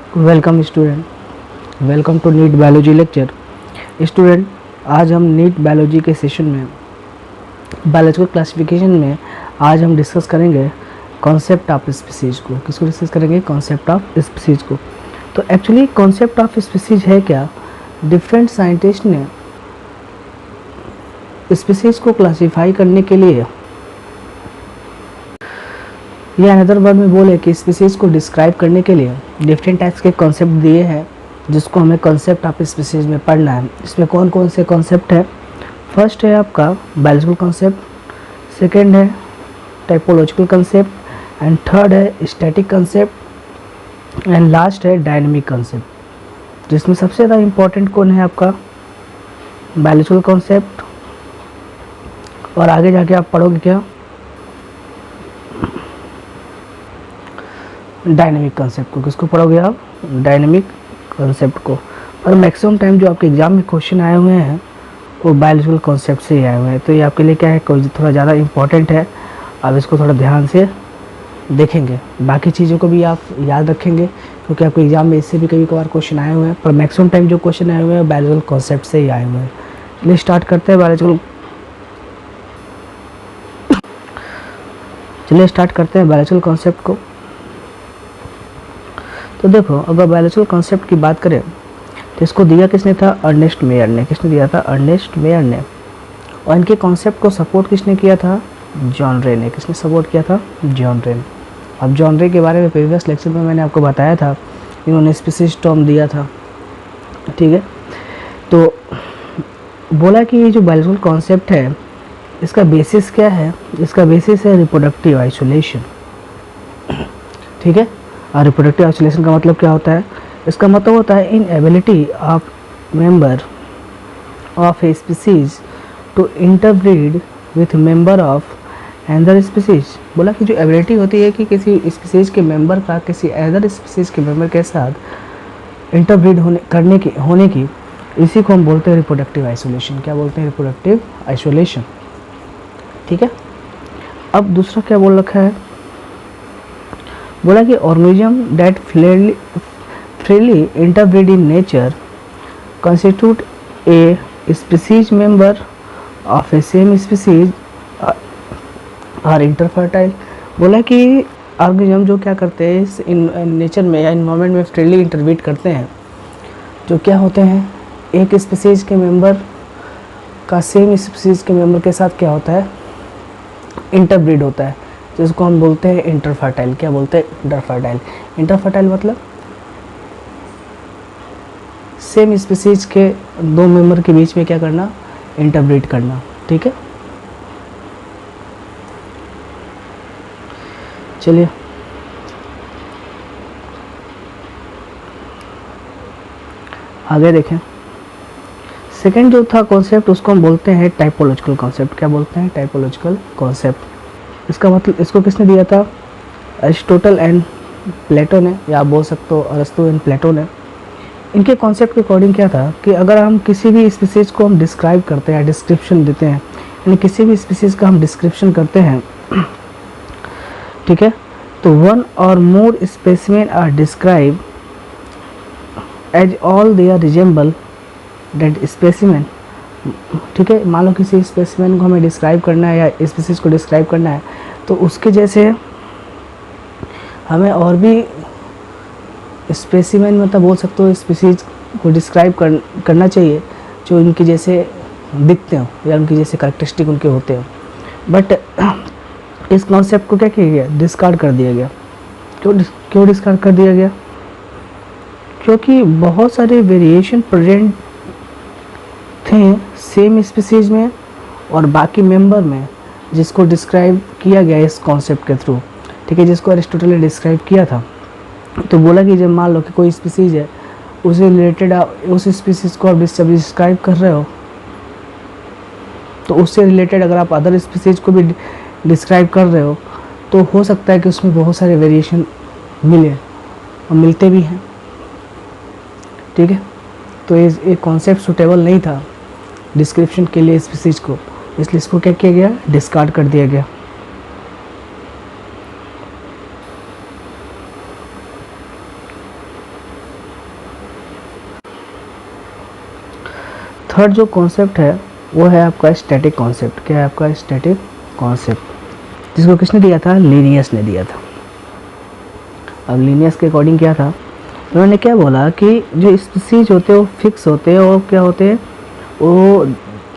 Welcome student, welcome to NEET biology lecture. Student, आज हम NEET biology के session में बायोलॉजिकल क्लासिफिकेशन में आज हम डिस्कस करेंगे कॉन्सेप्ट ऑफ स्पीसीज को। किसको डिस्कस करेंगे? कॉन्सेप्ट ऑफ स्पीसीज को। तो एक्चुअली कॉन्सेप्ट ऑफ स्पीसीज है क्या? डिफरेंट साइंटिस्ट ने स्पीसीज को क्लासीफाई करने के लिए या अनदर वर्ड में बोले कि स्पीसीज को डिस्क्राइब करने के लिए डिफरेंट टाइप्स के कॉन्सेप्ट दिए हैं, जिसको हमें कॉन्सेप्ट ऑफ स्पीसीज में पढ़ना है। इसमें कौन कौन से कॉन्सेप्ट है? फर्स्ट है आपका बायोलॉजिकल कॉन्सेप्ट, सेकंड है टाइपोलॉजिकल कॉन्सेप्ट, एंड थर्ड है स्टैटिक कॉन्सेप्ट, एंड लास्ट है डायनेमिक कॉन्सेप्ट। जिसमें सबसे ज़्यादा इम्पोर्टेंट कौन है? आपका बायोलॉजिकल कॉन्सेप्ट, और आगे जाके आप पढ़ोगे क्या? डायनेमिक कॉन्सेप्ट को। किसको पढ़ोगे आप? डायनेमिक कॉन्सेप्ट को। पर मैक्सिमम टाइम जो आपके एग्जाम में क्वेश्चन आए हुए हैं वो बायोलॉजिकल कॉन्सेप्ट से ही आए हुए हैं, तो ये आपके लिए क्या है, थोड़ा ज़्यादा इम्पॉर्टेंट है। आप इसको थोड़ा ध्यान से देखेंगे, बाकी चीज़ों को भी आप याद रखेंगे, क्योंकि आपके एग्जाम में इससे भी कभी कभार क्वेश्चन आए हुए हैं, पर मैक्सिमम टाइम जो क्वेश्चन आए हुए हैं बायोलॉजिकल कॉन्सेप्ट से ही आए हुए हैं। चलिए स्टार्ट करते हैं बायोलॉजिकल कॉन्सेप्ट को। तो देखो, अगर बायोलॉजिकल कॉन्सेप्ट की बात करें तो इसको दिया किसने था? अर्नेस्ट मेयर ने। किसने दिया था? अर्नेस्ट मेयर ने। और इनके कॉन्सेप्ट को सपोर्ट किसने किया था? जॉन रे ने। किसने सपोर्ट किया था? जॉन रे ने। अब जॉन रे के बारे में प्रीवियस लेक्चर में मैंने आपको बताया था, इन्होंने स्पीसीज टर्म दिया था, ठीक है। तो बोला कि ये जो बायोलॉजिकल कॉन्सेप्ट है इसका बेसिस क्या है? इसका बेसिस है रिप्रोडक्टिव आइसोलेशन, ठीक है। और रिप्रोडक्टिव आइसोलेशन का मतलब क्या होता है? इसका मतलब होता है inability of member of a species to interbreed with member of other species. बोला कि जो एबिलिटी होती है कि किसी स्पीसीज के मेंबर का किसी अदर स्पीसीज के मेंबर के साथ इंटरब्रीड होने की इसी को हम बोलते हैं रिप्रोडक्टिव आइसोलेशन। क्या बोलते हैं? रिप्रोडक्टिव आइसोलेशन, ठीक है। अब दूसरा क्या बोल रखा है? बोला कि organism that freely interbreed in nature constitute a species member of a same species are interfertile। बोला कि ऑर्गेनिज्म जो क्या करते हैं इन नेचर में या इन्वायरमेंट में फ्रीली इंटरब्रीड करते हैं, जो क्या होते हैं, एक स्पीसीज के मेंबर का सेम स्पीसीज के मेंबर के साथ क्या होता है? इंटरब्रीड होता है, जिसको हम बोलते हैं इंटरफर्टाइल। क्या बोलते हैं? इंटरफर्टाइल। इंटरफर्टाइल मतलब सेम स्पीसीज के दो मेंबर के बीच में क्या करना? इंटरब्रीड करना, ठीक है। चलिए आगे देखें। सेकंड जो था कॉन्सेप्ट उसको हम बोलते हैं टाइपोलॉजिकल कॉन्सेप्ट। क्या बोलते हैं? Typological concept. इसका मतलब इसको किसने दिया था? एरिस्टोटल एंड प्लेटो ने, या आप बोल सकते हो अरस्तु एंड प्लेटो ने। इनके कॉन्सेप्ट के अकॉर्डिंग क्या था कि अगर हम किसी भी स्पीसीज को हम डिस्क्राइब करते हैं, डिस्क्रिप्शन देते हैं, यानी किसी भी स्पीसीज का हम डिस्क्रिप्शन करते हैं, ठीक है, तो वन और more specimen are describe as all they are resemble that specimen, ठीक है। मान लो किसी स्पेसिमेन को हमें डिस्क्राइब करना है या स्पीसीज को डिस्क्राइब करना है, तो उसके जैसे हमें और भी स्पेसिमेन मतलब बोल सकते हो स्पीसीज को डिस्क्राइब करना चाहिए जो इनके जैसे दिखते हो या उनकी जैसे कैरेक्टरिस्टिक उनके होते हो। बट इस कॉन्सेप्ट को क्या किया गया? डिस्कार्ड कर दिया गया। क्यों डिस्कार्ड कर दिया गया? क्योंकि बहुत सारे वेरिएशन प्रेजेंट थे सेम स्पीसीज में और बाकी मेंबर में, जिसको डिस्क्राइब किया गया इस कॉन्सेप्ट के थ्रू, ठीक है, जिसको अरिस्टोटल ने डिस्क्राइब किया था। तो बोला कि जब मान लो कि कोई स्पीसीज है, उसे रिलेटेड उस स्पीसीज को आप डिस्क्राइब कर रहे हो, तो उससे रिलेटेड अगर आप अदर स्पीसीज को भी डिस्क्राइब कर रहे हो, तो हो सकता है कि उसमें बहुत सारे वेरिएशन मिले और मिलते भी हैं, ठीक है। तो ये कॉन्सेप्ट सूटेबल नहीं था डिस्क्रिप्शन के लिए स्पीसीज को, इसलिए इसको क्या किया गया? डिस्कार्ड कर दिया गया। थर्ड जो कॉन्सेप्ट है वो है आपका स्टैटिक कॉन्सेप्ट। क्या है आपका स्टैटिक कॉन्सेप्ट, जिसको किसने दिया था, लीनियस ने दिया था। अब लीनियस के अकॉर्डिंग क्या था, उन्होंने क्या बोला कि जो स्पीसीज होते हैं वो फिक्स होते हैं और क्या होते हैं वो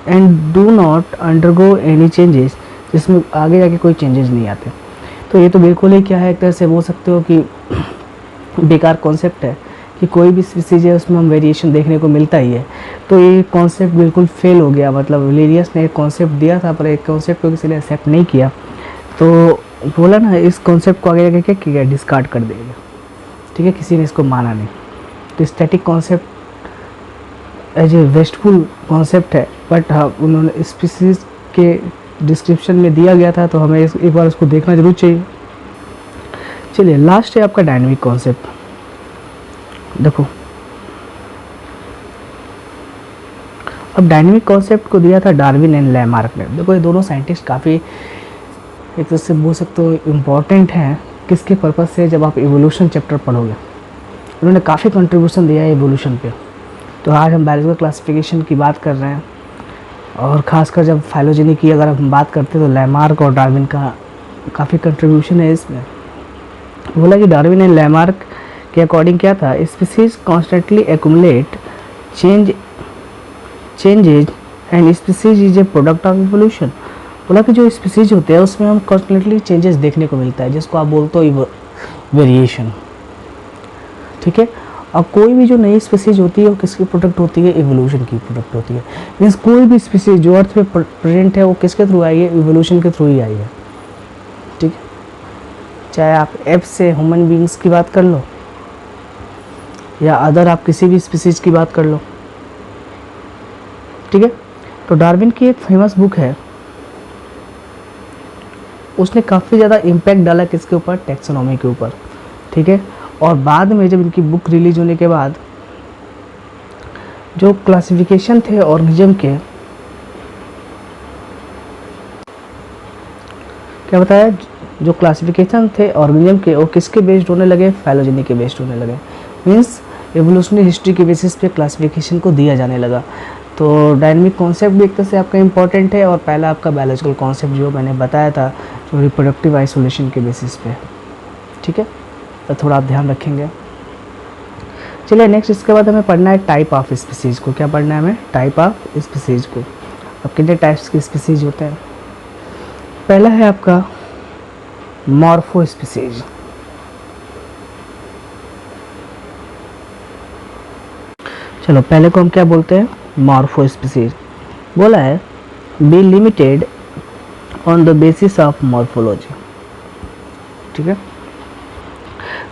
and do not undergo any changes, जिसमें आगे जाके कोई चेंजेस नहीं आते। तो ये तो बिल्कुल ही क्या है, एक तरह से बोल सकते हो कि बेकार कॉन्सेप्ट है कि कोई भी स्पीसीज है उसमें हम वेरिएशन देखने को मिलता ही है। तो ये कॉन्सेप्ट बिल्कुल फेल हो गया। मतलब लीनियस ने एक कॉन्सेप्ट दिया था पर एक कॉन्सेप्ट को किसी ने एक्सेप्ट नहीं किया, तो बोला ना इस कॉन्सेप्ट को आगे जाके क्या किया, डिस्कार्ड कर देगा। ठीक है, किसी ने इसको माना नहीं। तो static concept as a wasteful concept है, बट हाँ उन्होंने स्पीसीज के डिस्क्रिप्शन में दिया गया था, तो हमें एक बार उसको देखना जरूर चाहिए। चलिए लास्ट है आपका डायनेमिक कॉन्सेप्ट। देखो अब डायनेमिक कॉन्सेप्ट को दिया था डार्विन एंड लैमार्क ने। देखो ये दोनों साइंटिस्ट काफ़ी एक तरह से बोल सकते हो इम्पॉर्टेंट हैं, किसके पर्पज़ से, जब आप इवोल्यूशन चैप्टर पढ़ोगे उन्होंने काफ़ी कंट्रीब्यूशन दिया है इवोल्यूशन पे। तो आज हम बायोलॉजिकल क्लासिफिकेशन की बात कर रहे हैं, और ख़ासकर जब फाइलोजेनी की अगर हम बात करते हैं तो लैमार्क और डार्विन का काफ़ी कंट्रीब्यूशन है इसमें। बोला कि डार्विन एंड लैमार्क के अकॉर्डिंग क्या था, species constantly accumulate changes and species is a product of evolution. बोला कि जो स्पीसीज होते हैं उसमें हम कॉन्स्टेंटली चेंजेस देखने को मिलता है, जिसको आप बोलते हो वेरिएशन। ठीक है, अब कोई भी जो नई स्पीसीज होती है वो किसकी प्रोडक्ट होती है, इवोल्यूशन की प्रोडक्ट होती है। मीन्स कोई भी स्पीसीज जो अर्थ पे प्रेजेंट है वो किसके थ्रू आई है, इवोल्यूशन के थ्रू ही आई है। ठीक है, चाहे आप एप से ह्यूमन बींग्स की बात कर लो या अदर आप किसी भी स्पीसीज की बात कर लो। ठीक है, तो डार्विन की एक फेमस बुक है, उसने काफ़ी ज़्यादा इम्पैक्ट डाला किसके ऊपर, टैक्सोनॉमी के ऊपर। ठीक है, और बाद में जब इनकी बुक रिलीज होने के बाद जो क्लासिफिकेशन थे ऑर्गेनिज्म के, क्या बताया, जो क्लासिफिकेशन थे ऑर्गेनिज्म के वो किसके बेस्ड होने लगे, फाइलोजेनी के बेस्ड होने लगे। मीन्स एवोल्यूशनरी हिस्ट्री के बेसिस पे क्लासिफिकेशन को दिया जाने लगा। तो डायनेमिक कॉन्सेप्ट भी एक तरह से आपका इंपॉर्टेंट है, और पहला आपका बायोलॉजिकल कॉन्सेप्ट जो मैंने बताया था जो रिप्रोडक्टिव आइसोलेशन के बेसिस पे। ठीक है, तो थोड़ा आप ध्यान रखेंगे। चलिए नेक्स्ट इसके बाद हमें पढ़ना है टाइप ऑफ स्पीसीज को। क्या पढ़ना है हमें, टाइप ऑफ स्पीसीज को। अब कितने टाइप्स के स्पीसीज होते हैं, पहला है आपका मॉर्फो स्पीसीज। चलो पहले को हम क्या बोलते हैं, मॉर्फो स्पीसीज। बोला है be limited on the basis of morphology. ठीक है,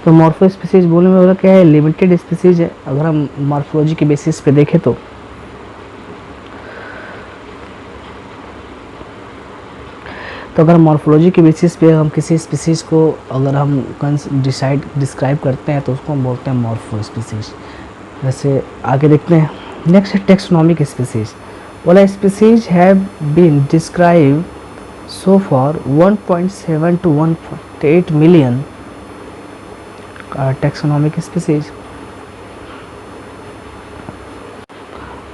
तो मॉर्फो स्पीसीज बोलने में बोला क्या है, लिमिटेड स्पीसीज है। अगर हम मॉर्फोलॉजी के बेसिस पे देखें तो अगर मॉर्फोलॉजी के बेसिस पे हम किसी स्पीसीज को अगर हम डिस्क्राइब करते हैं तो उसको हम बोलते हैं मॉर्फो स्पीसीज। वैसे आगे देखते हैं, नेक्स्ट है टैक्सोनॉमिक स्पीसीज। बोला species have been describe so far 1.7 to 1.8 million taxonomic species.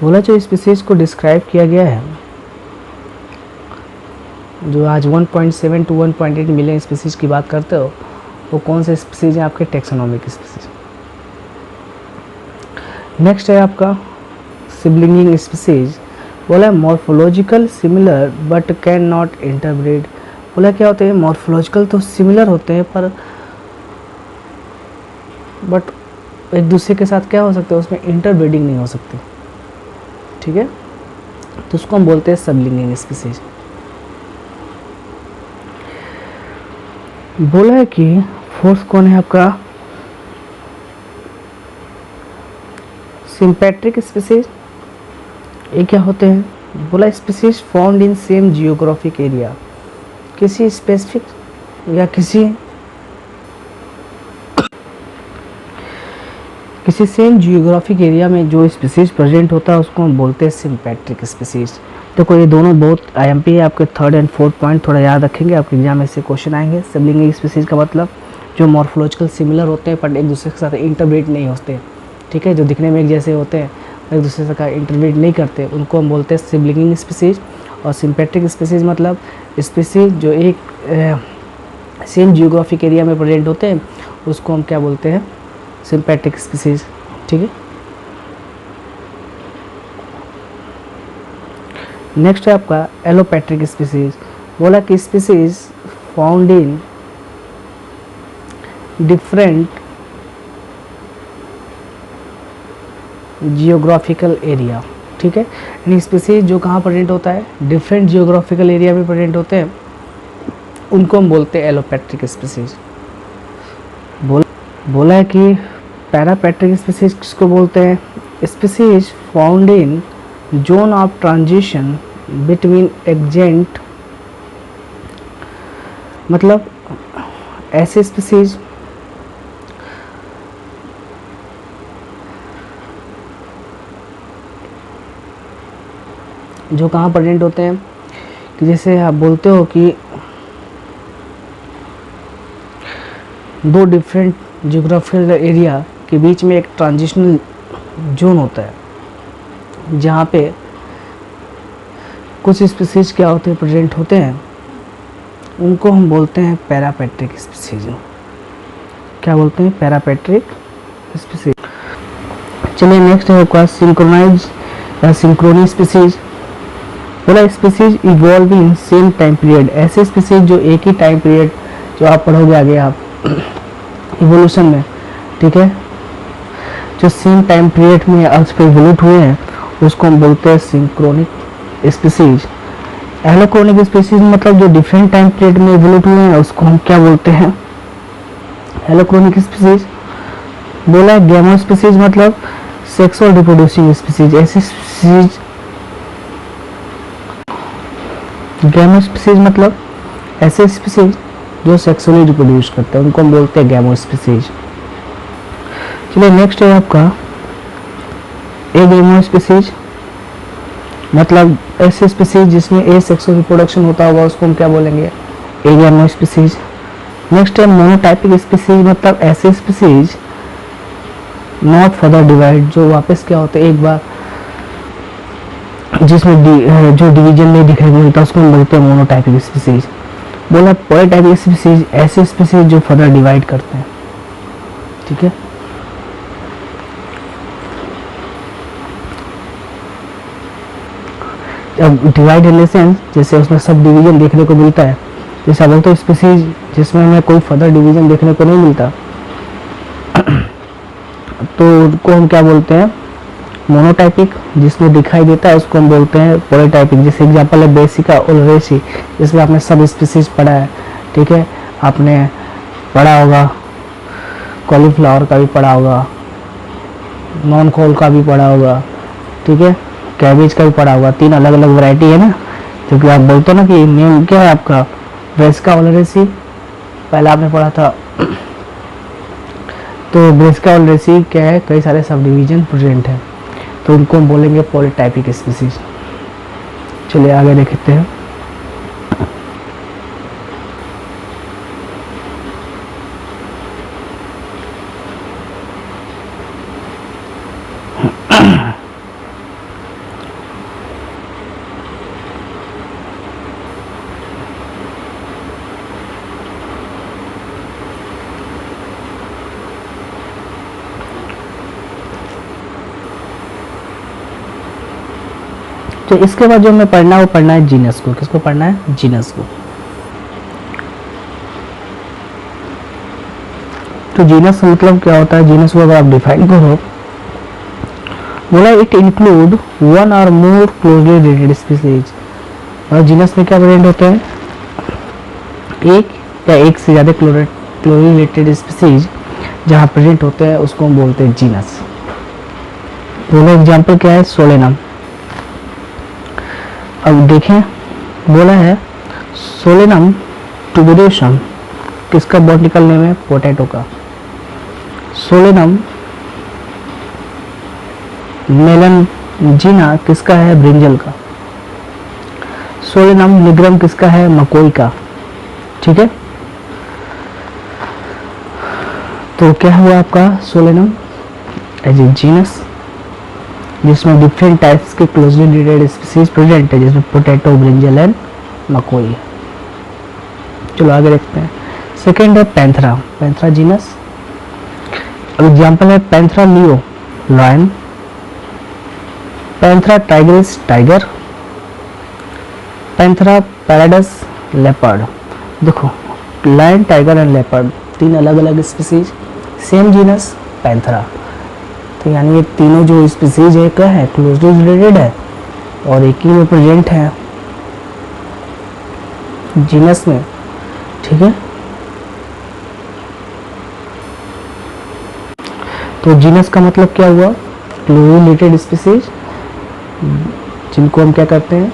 बोला जो स्पीसीज को डिस्क्राइब किया गया है, जो आज 1.7 to 1.8 मिलियन स्पीसीज की बात करते हो, वो कौन से स्पीसीज हैं, आपके टैक्सोनॉमिक स्पीसीज। नेक्स्ट है आपका सिबलिंगिंग स्पीसीज। बोला morphological similar but can not interbreed. बोला क्या होते हैं, मॉर्फोलॉजिकल तो सिमिलर होते हैं पर बट एक दूसरे के साथ क्या हो सकते हैं, उसमें इंटरब्रीडिंग नहीं हो सकती। ठीक है, तो उसको हम बोलते हैं सबलिंगिंग स्पीसीज। बोला है कि फोर्थ कौन है आपका, सिंपैट्रिक स्पीसीज। ये क्या होते हैं, बोला species found in same geographic area. किसी स्पेसिफिक या किसी सेम जियोग्राफिक एरिया में जो स्पीसीज प्रेजेंट होता है उसको हम बोलते हैं सिंपैट्रिक स्पीसीज। तो ये दोनों बहुत आईएमपी है, आपके थर्ड एंड फोर्थ पॉइंट थोड़ा याद रखेंगे, आपके एग्जाम में से क्वेश्चन आएंगे। सिबलिंग स्पीसीज का मतलब जो मॉर्फोलॉजिकल सिमिलर होते हैं पर एक दूसरे के साथ इंटरब्रीड नहीं होते। ठीक है, जो दिखने में एक जैसे होते हैं एक दूसरे का इंटरवीट नहीं करते, उनको हम बोलते हैं सिबलिंगिंग स्पीसीज। और सिम्पेट्रिक स्पीसीज मतलब स्पीसीज जो एक सेम जियोग्राफिक एरिया में प्रेजेंट होते हैं, उसको हम क्या बोलते हैं, सिम्पेट्रिक स्पीसीज। ठीक है, नेक्स्ट है आपका एलोपैट्रिक स्पीसीज। बोला कि species found in different geographical area. ठीक है, यानी स्पीसीज जो कहाँ प्रेजेंट होता है, डिफरेंट जियोग्राफिकल एरिया में प्रेजेंट होते हैं, उनको हम बोलते हैं एलोपैट्रिक स्पीसीज। बोला है कि पैरापैट्रिक स्पीसीज किसको बोलते हैं, species found in zone of transition between exempt, मतलब ऐसे स्पीसीज जो कहाँ प्रेजेंट होते हैं, कि जैसे आप बोलते हो कि दो डिफरेंट जियोग्राफिकल एरिया के बीच में एक ट्रांजिशनल जोन होता है, जहाँ पे कुछ स्पीसीज क्या होते हैं, प्रेजेंट होते हैं, उनको हम बोलते हैं पैरापैट्रिक स्पीसीज। क्या बोलते हैं, पैरापैट्रिक स्पीसीज। चलिए नेक्स्ट है आपका सिंक्रोनाइज या सिंक्रोनी स्पीसीज। बोला species evolve in same time period, ऐसे स्पीसीज जो एक ही टाइम पीरियड, जो आप पढ़ोगे आगे आप इवोल्यूशन में, ठीक है, जो सेम टाइम पीरियड में अर्थ पे इवोल्यूट हुए हैं, उसको हम बोलते हैं सिंक्रोनिक स्पीसीज। एलोक्रोनिक स्पीसीज मतलब जो डिफरेंट टाइम पीरियड में इवोल्यूट हुए हैं, उसको हम क्या बोलते हैं, एलोक्रोनिक स्पीसीज। बोला गैमो स्पीसीज मतलब सेक्सुअल रिप्रोड्यूसिंग स्पीसीज, ऐसी स्पीसीज। गैमो स्पीसीज मतलब ऐसे स्पीसीज जो सेक्सुअली रिप्रोड्यूस करते हैं, उनको हम बोलते हैं गैमो स्पीसीज। चलिए नेक्स्ट है आपका एगैमो स्पीसीज, मतलब ऐसे स्पीसीज जिसमें ए सेक्सुअल रिप्रोडक्शन होता होगा, उसको हम क्या बोलेंगे, एगैमो स्पीसीज। नेक्स्ट है मोनोटाइपिक स्पीसीज, मतलब ऐसे स्पीसीज नॉट फर्दर डिवाइड, जो वापस क्या होते हैं, एक बार जिसमें जो डिवीजन नहीं दिखाई मिलता, उसको हम बोलते हैं मोनोटाइपिक स्पीसीज। बोला पॉलीटाइपिक स्पीसीज, ऐसे स्पीसीज जो फर्दर डिवाइड करते हैं। ठीक है, अब डिवाइड इन द सेंस जैसे उसमें सब डिवीजन देखने को मिलता है, जैसे आप बोलते हो स्पीसीज जिसमें हमें कोई फर्दर डिवीजन देखने को नहीं मिलता, तो उनको हम क्या बोलते हैं, मोनोटाइपिक। जिसमें दिखाई देता है उसको हम बोलते हैं पॉलीटाइपिक। जैसे एग्जांपल है ब्रेसिका ओलरेसी, जिसमें आपने सब स्पीसीज पढ़ा है। ठीक है, आपने पढ़ा होगा, कॉलीफ्लावर का भी पढ़ा होगा, नॉन खोल का भी पढ़ा होगा, ठीक है, कैबेज का भी पढ़ा होगा। 3 अलग अलग वैरायटी है ना, क्योंकि आप बोलते हो ना कि नेम क्या है आपका, ब्रेसिका ओलरेसी पहला आपने पढ़ा था। तो ब्रेसिका ओलरेसी क्या है, कई सारे सब डिवीजन प्रेजेंट है, तो उनको हम बोलेंगे पॉलीटाइपिक स्पीसीज। चलिए आगे देखते हैं। तो इसके बाद जो हमें पढ़ना है वो पढ़ना है जीनस को। किसको पढ़ना है, जीनस को। तो जीनस मतलब क्या होता है, जीनस को अगर आप डिफाइन करो, बोला इट इंक्लूड 1 और मोर क्लोजली रिलेटेड स्पीसीज। और जीनस में क्या प्रेजेंट होते हैं, एक या एक से ज़्यादा क्लोजली रिलेटेड स्पीसीज जहाँ प्रेजेंट होते हैं, उसको हम बोलते हैं जीनस। बोला एग्जाम्पल क्या है, सोलेनम। अब देखें, बोला है सोलेनम ट्यूबेरोसम किसका बॉटनिकल नेम है, पोटैटो का। सोलेनम मेलनजीना किसका है, ब्रिंजल का। सोलेनम निग्रम किसका है, मकोई का। ठीक है, तो क्या हुआ आपका सोलेनम एज ए जीनस। जिसमें डिफरेंट टाइप्स के क्लोजली रिलेटेड स्पीसीज प्रेजेंट है, जिसमें पोटैटो, ब्रिंजल एंड मकोई है। चलो आगे देखते हैं। सेकेंड है पैंथरा, पैंथरा जीनस। एग्जाम्पल है Panthera leo lion, Panthera tigris tiger, Panthera pardus leopard. देखो लायन, टाइगर एंड लेपर्ड तीन अलग अलग स्पीसीज, सेम जीनस पैंथरा। तो यानी ये तीनों जो स्पीसीज है क्या है, क्लोजली रिलेटेड है और एक ही में प्रेजेंट है जीनस में। ठीक है, तो जीनस का मतलब क्या हुआ, क्लोजली रिलेटेड स्पीसीज जिनको हम क्या करते हैं,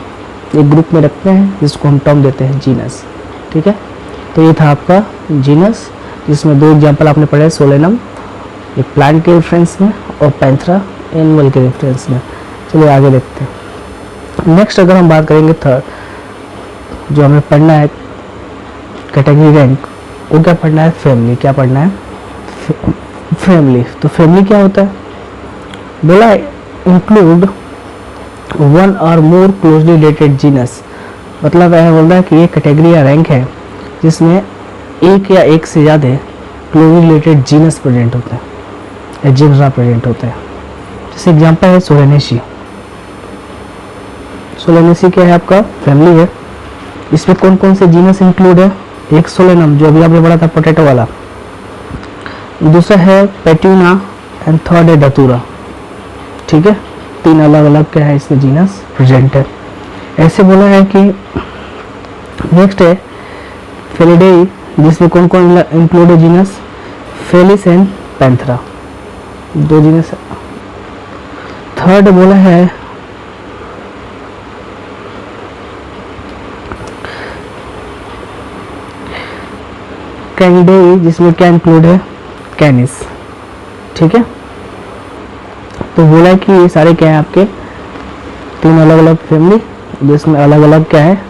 एक ग्रुप में रखते हैं, जिसको हम टर्म देते हैं जीनस। ठीक है, तो ये था आपका जीनस, जिसमें दो एग्जांपल आपने पढ़े, सोलेनम एक प्लांट के रेफरेंस में और पैंथरा एनिमल के रेफरेंस में। चलिए आगे देखते हैं। नेक्स्ट अगर हम बात करेंगे थर्ड, जो हमें पढ़ना है कैटेगरी रैंक, वो क्या पढ़ना है, फैमिली। क्या पढ़ना है, फैमिली। तो फैमिली क्या होता है, बोला इंक्लूड वन और मोर क्लोजली रिलेटेड जीनस। मतलब यह बोल रहा है कि ये कैटेगरी या रैंक है जिसमें एक या एक से ज़्यादा क्लोजली रिलेटेड जीनस प्रेजेंट होते हैं या जिनरा प्रेजेंट होते हैं। जैसे एग्जांपल है सोलेनेसी। सोलेनेसी क्या है, आपका फैमिली है। इसमें कौन कौन से जीनस इंक्लूड है, एक सोलेनम जो अभी आपने पढ़ा था पोटैटो वाला, दूसरा है पेट्यूना एंड थर्ड है डतूरा। ठीक है, तीन अलग अलग क्या है इसमें जीनस प्रेजेंट है। ऐसे बोला है कि नेक्स्ट है फेलिडेई, जिसमें कौन कौन इंक्लूड है जीनस, फेलिस एंड पैंथरा, दो जीनस। थर्ड बोला है कैनिडेई, जिसमें क्या इंक्लूड है, कैनिस। ठीक है, तो बोला है कि ये सारे क्या है आपके तीन अलग अलग फैमिली, जिसमें अलग अलग क्या है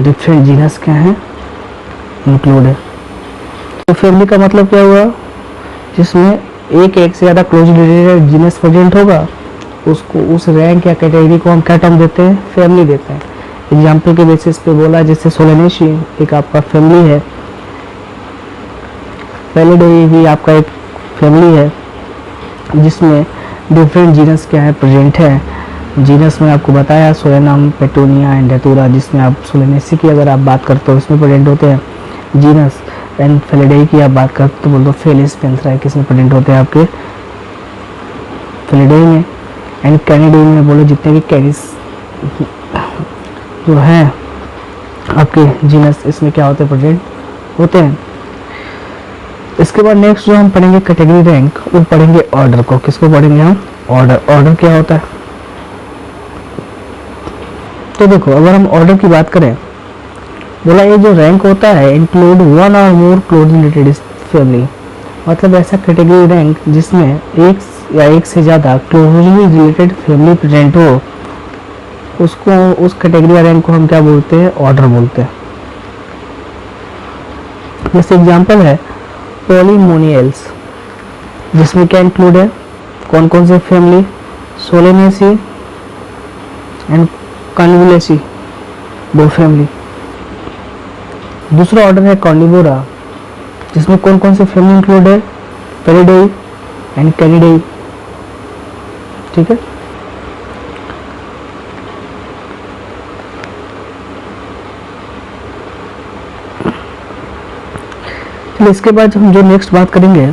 डिफरेंट जीनस क्या है इंक्लूड है। तो फैमिली का मतलब क्या हुआ, जिसमें एक से ज़्यादा क्लोजली रिलेटेड जीनस प्रेजेंट होगा, उसको उस रैंक या कैटेगरी को हम क्या टर्म देते हैं, फैमिली देते हैं। एग्जाम्पल के बेसिस पे बोला, जैसे सोलेनेसी एक आपका फैमिली है, फेलिडेई भी आपका एक फैमिली है जिसमें डिफरेंट जीनस क्या है प्रेजेंट है। जीनस में आपको बताया सोलेनम, पेटूनिया एंड डेतूरा, जिसमें आप सोलेनेसी की अगर आप बात करते हो इसमें प्रेजेंट होते हैं जीनस, एंड फेलिडेई की आप बात करते तो बोल दो फेलिस, पैंथरा किसमें प्रेजेंट होते हैं आपके फेलिडेई में। एंड कैनिडेई में बोलो जितने भी कैनिस जो है आपके जीनस, इसमें क्या होते हैं प्रेजेंट होते हैं। इसके बाद नेक्स्ट जो हम पढ़ेंगे कैटेगरी रैंक, वो पढ़ेंगे ऑर्डर को। किसको पढ़ेंगे हम, ऑर्डर। ऑर्डर क्या होता है, तो देखो अगर हम ऑर्डर की बात करें, बोला ये जो रैंक होता है इंक्लूड वन और मोर क्लोजली रिलेटेड फैमिली। मतलब ऐसा कैटेगरी रैंक जिसमें एक या एक से ज़्यादा क्लोजली रिलेटेड फैमिली प्रेजेंट हो, उसको उस कैटेगरी रैंक को हम क्या बोलते हैं, ऑर्डर बोलते हैं। जैसे एग्जांपल है पॉलीमोनियल्स, जिसमें क्या इंक्लूड है, कौन कौन से फैमिली, सोलेनेसी एंड कॉन्वोलेसी, दो फैमिली। दूसरा ऑर्डर है कॉर्निवोरा, जिसमें कौन कौन से फैमिली इंक्लूड है, फेलिडेई एंड कैनिडेई। ठीक है, इसके बाद हम जो नेक्स्ट बात करेंगे,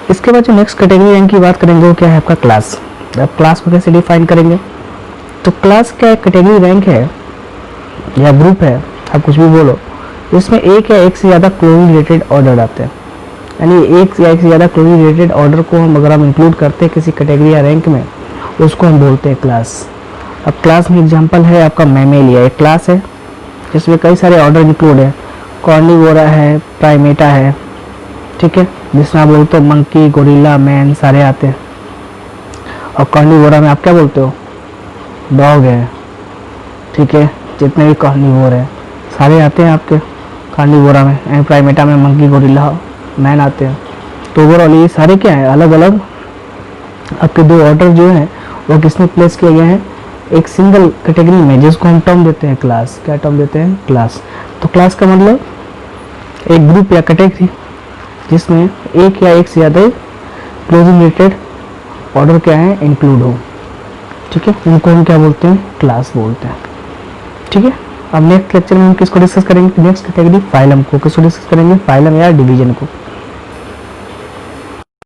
इसके बाद जो नेक्स्ट कैटेगरी रैंक की बात करेंगे वो क्या है आपका क्लास। अब क्लास को कैसे डिफाइन करेंगे, तो क्लास क्या कैटेगरी रैंक है या ग्रुप है, आप कुछ भी बोलो, इसमें एक या एक से ज़्यादा क्लोजली रिलेटेड ऑर्डर आते हैं। यानी एक या एक से ज़्यादा क्लोजली रिलेटेड ऑर्डर को हम अगर हम इंक्लूड करते हैं किसी कैटेगरी या रैंक में, उसको हम बोलते हैं क्लास। अब क्लास में एग्जांपल है आपका मैमेलिया, एक क्लास है जिसमें कई सारे ऑर्डर इंक्लूड है, कॉर्निवोरा है, प्राइमेटा है। ठीक है, जिसमें आप बोलते हो मंकी, गोरिल्ला, मैन सारे आते हैं। और कॉर्निवोरा में आप क्या बोलते हो, डॉग है। ठीक है, जितने भी कॉर्निवोर है सारे आते हैं आपके कॉर्निवोरा में, एंड प्राइमेटा में मंकी, गोरिल्ला, मैन आते हैं। तो ओवरऑल ये सारे क्या है, अलग अलग आपके दो ऑर्डर जो हैं वो किसने प्लेस किया गया है, एक सिंगल कैटेगरी में, जिसको हम टर्म देते हैं क्लास। क्या टर्म देते हैं, क्लास। तो क्लास का मतलब एक ग्रुप या कैटेगरी जिसमें एक या एक से ज़्यादा क्लोजली रिलेटेड ऑर्डर क्या है, इंक्लूड हो। ठीक है, उनको हम क्या बोलते हैं, क्लास बोलते हैं। ठीक है, अब नेक्स्ट लेक्चर में हम किसको डिस्कस करेंगे, नेक्स्ट कैटेगरी फाइलम को। किसको डिस्कस करेंगे, फाइलम या डिवीजन को।